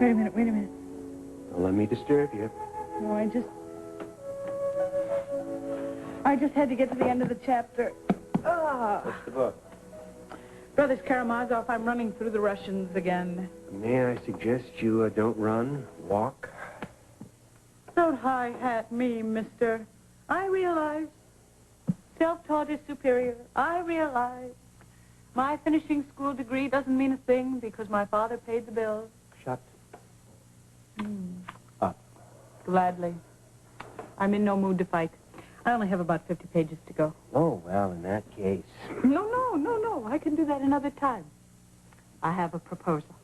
Wait a minute. Don't let me disturb you. No, I just had to get to the end of the chapter. What's the book? Brothers Karamazov, I'm running through the Russians again. May I suggest you don't run, walk? Don't high-hat me, mister. I realize self-taught is superior. I realize my finishing school degree doesn't mean a thing because my father paid the bills. Shut up. Gladly. I'm in no mood to fight. I only have about 50 pages to go. Oh, well, in that case. No. I can do that another time. I have a proposal.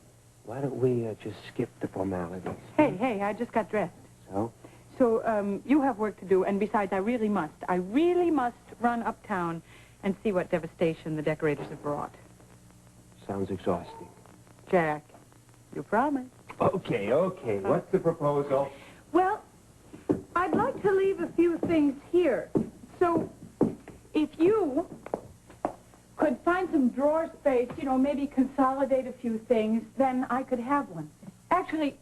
Why don't we just skip the formalities? Hey, I just got dressed. So? So, you have work to do, and besides, I really must run uptown and see what devastation the decorators have brought. Sounds exhausting. Jack, you promised. Okay. What's the proposal? Well, I'd like to leave a few things here. So, if you could find some drawer space, maybe consolidate a few things, then I could have one. Actually,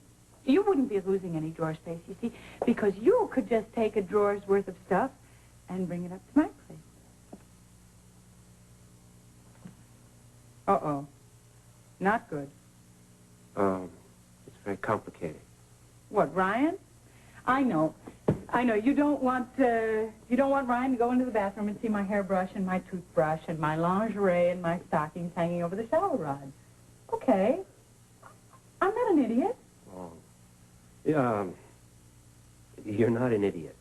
you wouldn't be losing any drawer space, you see, because you could just take a drawer's worth of stuff and bring it up to my place. Uh-oh. Not good. It's very complicated. What, Ryan? I know. You don't want Ryan to go into the bathroom and see my hairbrush and my toothbrush and my lingerie and my stockings hanging over the shower rod. Okay. I'm not an idiot. You're not an idiot.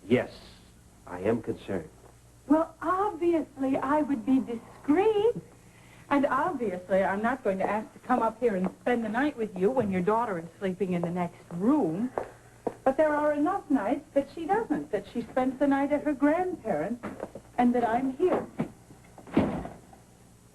Yes, I am concerned. Well, obviously, I would be discreet. And obviously, I'm not going to ask to come up here and spend the night with you when your daughter is sleeping in the next room. But there are enough nights that she doesn't, that she spends the night at her grandparents, and that I'm here.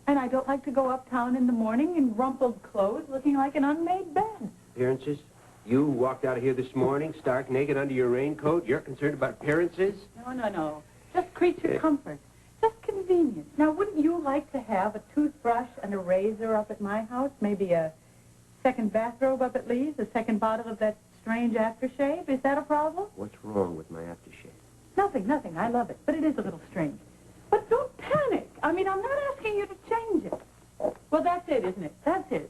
And I don't like to go uptown in the morning in rumpled clothes looking like an unmade bed. Appearances? You walked out of here this morning, stark naked under your raincoat. You're concerned about appearances? No. Just creature comfort. Just convenience. Now, wouldn't you like to have a toothbrush and a razor up at my house? Maybe a second bathrobe up at Lee's? A second bottle of that strange aftershave? Is that a problem? What's wrong with my aftershave? Nothing. I love it. But it is a little strange. But don't panic. I'm not asking you to change it. Well, that's it, isn't it? That's it.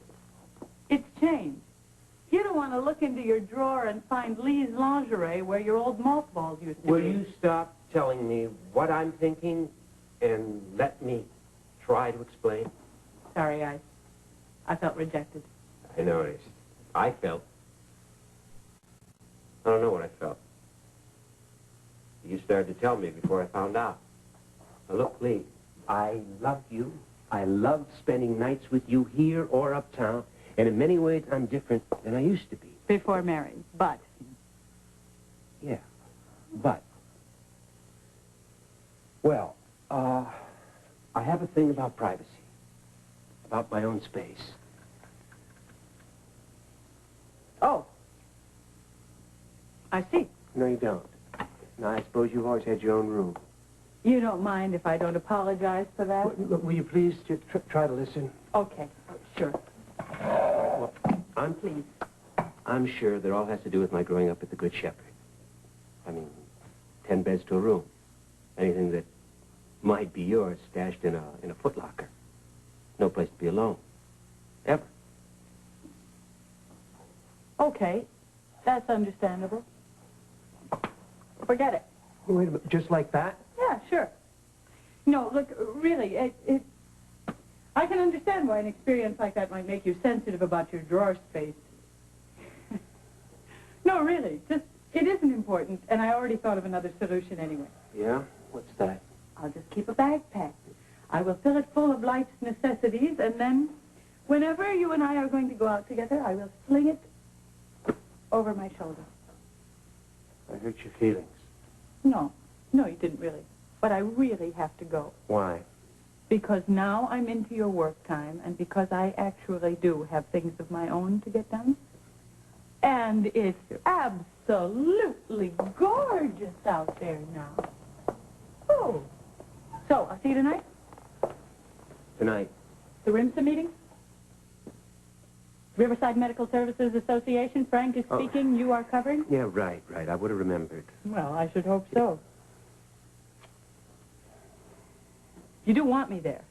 It's changed. You don't want to look into your drawer and find Lee's lingerie where your old mothballs used to be. Will you stop telling me what I'm thinking and let me try to explain? Sorry, I felt rejected. I noticed. I felt. I don't know what I felt. You started to tell me before I found out. Now, look, Lee, I love you. I love spending nights with you here or uptown. And in many ways, I'm different than I used to be. Before marriage, but. Yeah, but. Well, I have a thing about privacy. About my own space. Oh. I see. No, you don't. Now, I suppose you've always had your own room. You don't mind if I don't apologize for that? Will you please just try to listen? Okay, sure. Well, I'm pleased. I'm sure that all has to do with my growing up at the Good Shepherd. 10 beds to a room. Anything that might be yours stashed in a footlocker. No place to be alone. Ever. Okay, that's understandable. Forget it. Wait a minute, just like that? Yeah, sure. No, look, really, I can understand why an experience like that might make you sensitive about your drawer space. No, really, just, it isn't important, and I already thought of another solution anyway. Yeah? What's that? I'll just keep a bag packed. I will fill it full of life's necessities, and then, whenever you and I are going to go out together, I will sling it over my shoulder. I hurt your feelings. No, you didn't really. But I really have to go. Why? Because now I'm into your work time, and because I actually do have things of my own to get done. And it's absolutely gorgeous out there now. Oh. So, I'll see you tonight? Tonight. The RIMSA meeting? Riverside Medical Services Association. Frank is speaking. You are covering? Yeah, right. I would have remembered. Well, I should hope so. You do want me there?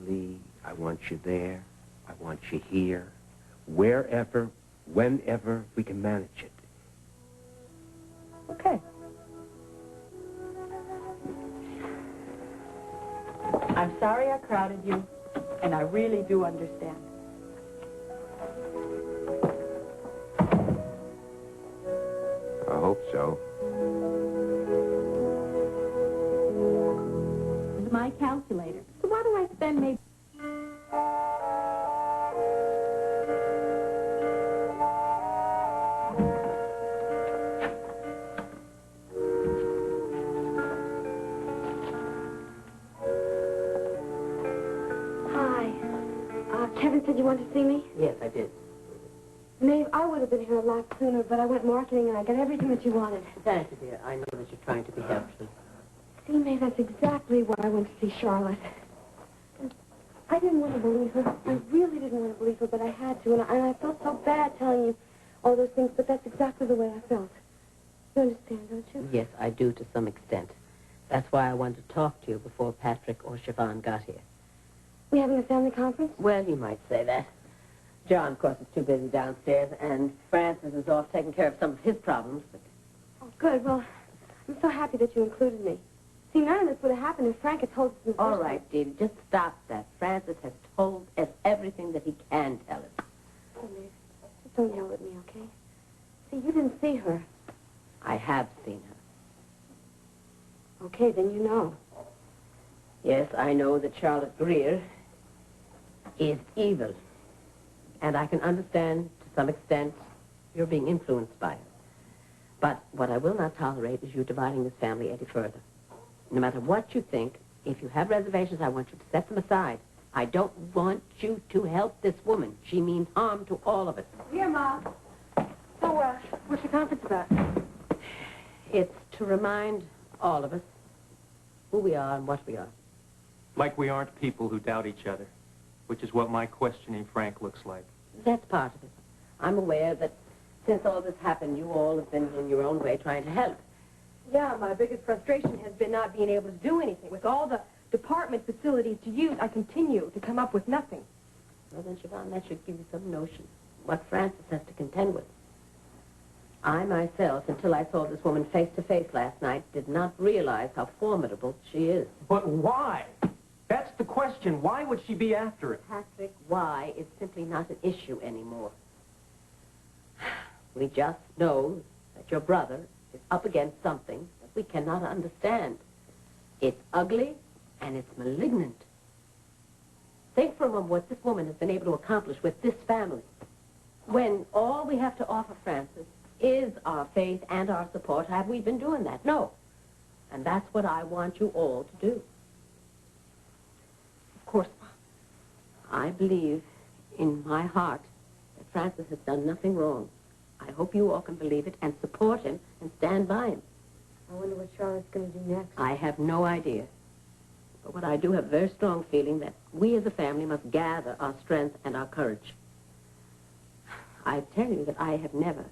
Lee, I want you there. I want you here. Wherever, whenever we can manage it. Okay. I'm sorry I crowded you, and I really do understand. I hope so. My calculator. So why do I spend maybe... Hi. Kevin said you wanted to see me? Yes, I did. Maeve, I would have been here a lot sooner, but I went marketing and I got everything that you wanted. Thank you, dear. I know that you're trying to be helpful. See, Maeve, that's exactly why I went to see Charlotte. I didn't want to believe her. I really didn't want to believe her, but I had to, and I felt so bad telling you all those things, but that's exactly the way I felt. You understand, don't you? Yes, I do to some extent. That's why I wanted to talk to you before Patrick or Siobhan got here. We having a family conference? Well, you might say that. John, of course, is too busy downstairs, and Francis is off taking care of some of his problems. But... Oh, good. Well, I'm so happy that you included me. See, none of this would have happened if Frank had told us in the All first right, dear, just stop that. Francis has told us everything that he can tell us. Oh, Maeve, just don't yell at me, okay? See, you didn't see her. I have seen her. Okay, then you know. Yes, I know that Charlotte Greer is evil. And I can understand, to some extent, you're being influenced by her. But what I will not tolerate is you dividing this family any further. No matter what you think, if you have reservations, I want you to set them aside. I don't want you to help this woman. She means harm to all of us. Here, Mom. So, what's the conference about? It's to remind all of us who we are and what we are. Like we aren't people who doubt each other, which is what my questioning Frank looks like. That's part of it. I'm aware that since all this happened, you all have been in your own way trying to help. Yeah, my biggest frustration has been not being able to do anything. With all the department facilities to use, I continue to come up with nothing. Well, then, Siobhan, that should give you some notion what Francis has to contend with. I myself, until I saw this woman face to face last night, did not realize how formidable she is. But why? That's the question. Why would she be after it? Patrick, why is simply not an issue anymore. We just know that your brother is up against something that we cannot understand. It's ugly and it's malignant. Think for a moment what this woman has been able to accomplish with this family. When all we have to offer Francis is our faith and our support, have we been doing that? No. And that's what I want you all to do. Of course, I believe in my heart that Francis has done nothing wrong. I hope you all can believe it and support him and stand by him. I wonder what Charlotte's going to do next. I have no idea. But what I do have a very strong feeling that we as a family must gather our strength and our courage. I tell you that I have never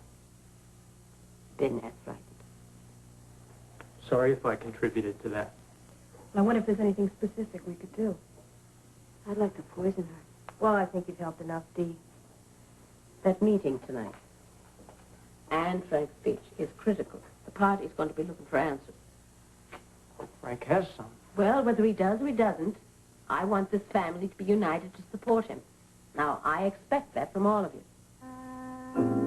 been as frightened. Sorry if I contributed to that. I wonder if there's anything specific we could do. I'd like to poison her. Well, I think you've helped enough, Dee. That meeting tonight and Frank's speech is critical. The party's going to be looking for answers. Frank has some. Well, whether he does or he doesn't, I want this family to be united to support him. Now, I expect that from all of you.